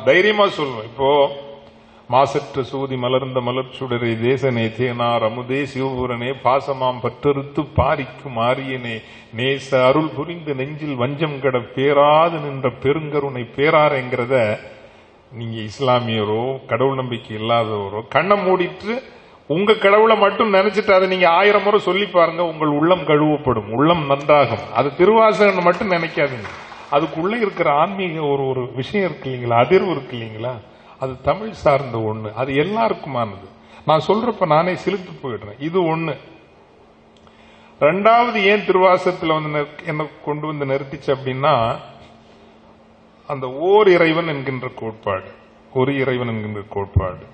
தைரியமா சொல்லுவோம். இப்போ மாசற்ற சூதி மலர்ந்த மலர்ச்சுடரை தேசனே தேனார் அமுதே சிவபுரனே பாசமாம் பற்றறுத்து பாரிக்கும் ஆரியனே நேச அருள் புரிந்து நெஞ்சில் வஞ்சம் கட பேராது நின்ற பெருங்கருணை பேராருங்கிறத நீங்க இஸ்லாமியரோ கடவுள் நம்பிக்கை இல்லாதவரோ கண்ணை மூடிட்டு உங்க கடவுளை மட்டும் நினைச்சிட்டு அதை நீங்க 1000 முறை சொல்லி பாருங்க, உங்கள் உள்ளம் கழுவப்படும், உள்ளம் நன்றாகும். அது திருவாசகன் மட்டும் நினைக்காதுங்க. அதுக்குள்ள இருக்கிற ஆன்மீக ஒரு விஷயம் இருக்கு இல்லைங்களா, அதிர்வு இருக்கு இல்லைங்களா, அது தமிழ் சார்ந்த ஒண்ணு, அது எல்லாருக்குமானது. நான் சொல்றப்ப நானே சிலிர்த்து போயிடுறேன். இது ஒண்ணு. ரெண்டாவது, ஏன் திருவாசகத்துல வந்து என்ன கொண்டு வந்து நிறுத்திச்சு அப்படின்னா, அந்த ஓர் இறைவன் என்கின்ற கோட்பாடு, ஒரு இறைவன் என்கின்ற கோட்பாடு.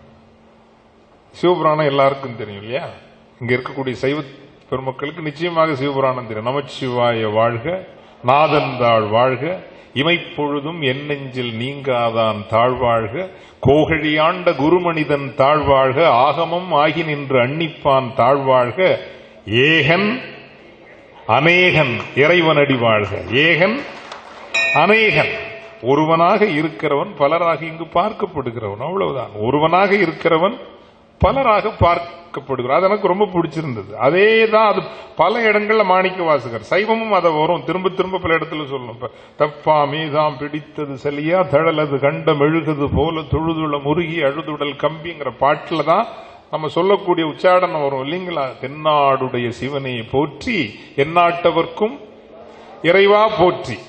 சிவபுராணம் எல்லாருக்கும் தெரியும் இல்லையா? இங்க இருக்கக்கூடிய சைவ பெருமக்களுக்கு நிச்சயமாக சிவபுராணம் தெரியும். நமச்சிவாய வாழ்க, நாதந்தாள் வாழ்க, இமைப்பொழுதும் என் நெஞ்சில் நீங்காதான் தாழ்வாழ்க, கோகழியாண்ட குருமனிதன் தாழ்வாழ்க, ஆகமம் ஆகி நின்று அன்னிப்பான் தாழ்வாழ்க, ஏகன் அநேகன் இறைவனடி வாழ்க. ஏகன் அநேகன், ஒருவனாக இருக்கிறவன் பலராக இங்கு பார்க்கப்படுகிறவன், அவ்வளவுதான். ஒருவனாக இருக்கிறவன் பலராக பார்க்கப்படுகிறார். அது எனக்கு ரொம்ப பிடிச்சிருந்தது. அதே தான் அது பல இடங்கள்ல மாணிக்க வாசகர், சைவமும் அதை வரும், திரும்ப திரும்ப பல இடத்துல சொல்லணும். தப்பா மீதாம் பிடித்தது செலியா தழலது கண்ட மெழுகுது போல தொழுதுள்ள முருகி அழுதுடல் கம்பிங்கிற பாட்டுல தான் நம்ம சொல்லக்கூடிய உச்சாடனம் வரும் இல்லைங்களா? தென்னாடுடைய சிவனை போற்றி எந்நாட்டவர்க்கும் இறைவா போற்றி.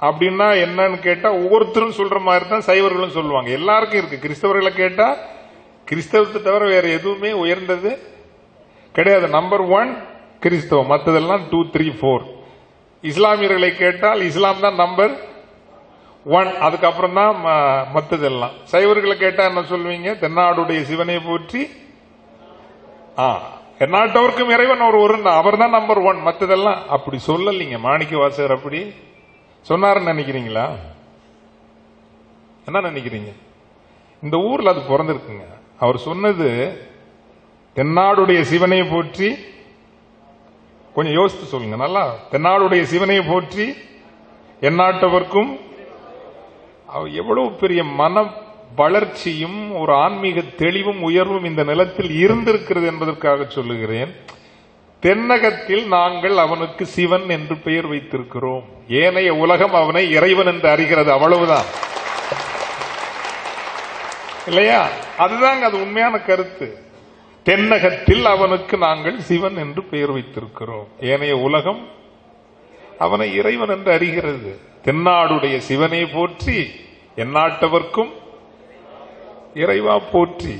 அப்படின்னா என்னன்னு கேட்டா, ஒவ்வொருத்தரும் சொல்ற மாதிரி தான் சைவர்களும் சொல்லுவாங்க. எல்லாருக்கும் இருக்கு. கிறிஸ்தவர்களை கேட்டா கிறிஸ்தவத்தை தவிர வேற எதுவுமே உயர்ந்தது கிடையாது. நம்பர் 1 கிறிஸ்தவம், மற்றதெல்லாம் 2, 3, 4. இஸ்லாமியர்களை கேட்டால் இஸ்லாம் தான் நம்பர் 1, அதுக்கப்புறம் தான் மற்றதெல்லாம். சைவர்களை கேட்டா என்ன சொல்லுவீங்க? தென்னாடுடைய சிவனை போற்றி, எந்நாட்டவர்க்கும் இறைவன் அவர் தான் நம்பர் 1, மற்றதெல்லாம் அப்படி சொல்லலீங்க. மாணிக்க வாசகர் அப்படி சொன்னாருன்னு நினைக்கிறீங்களா? என்ன நினைக்கிறீங்க? இந்த ஊர்ல அது பிறந்திருக்குங்க. அவர் சொன்னது தென்னாடுடைய சிவனை போற்றி, கொஞ்சம் யோசித்து சொல்லுங்க நல்லா. தென்னாடுடைய சிவனை போற்றி எந்நாட்டவர்க்கும், எவ்வளவு பெரிய மன வளர்ச்சியும் ஒரு ஆன்மீக தெளிவும் உயர்வும் இந்த நிலத்தில் இருந்திருக்கிறது என்பதற்காக சொல்லுகிறேன். தென்னகத்தில் நாங்கள் அவனுக்கு சிவன் என்று பெயர் வைத்திருக்கிறோம். ஏனைய உலகம் அவனை இறைவன் என்று அறிகிறது, அவ்வளவுதான் இல்லையா? அதுதாங்க அது உண்மையான கருத்து. தென்னகத்தில் அவனுக்கு நாங்கள் சிவன் என்று பெயர் வைத்திருக்கிறோம், ஏனைய உலகம் அவனை இறைவன் என்று அறிகிறது. தென்னாடுடைய சிவனை போற்றி எந்நாட்டவர்க்கும் இறைவா போற்றி.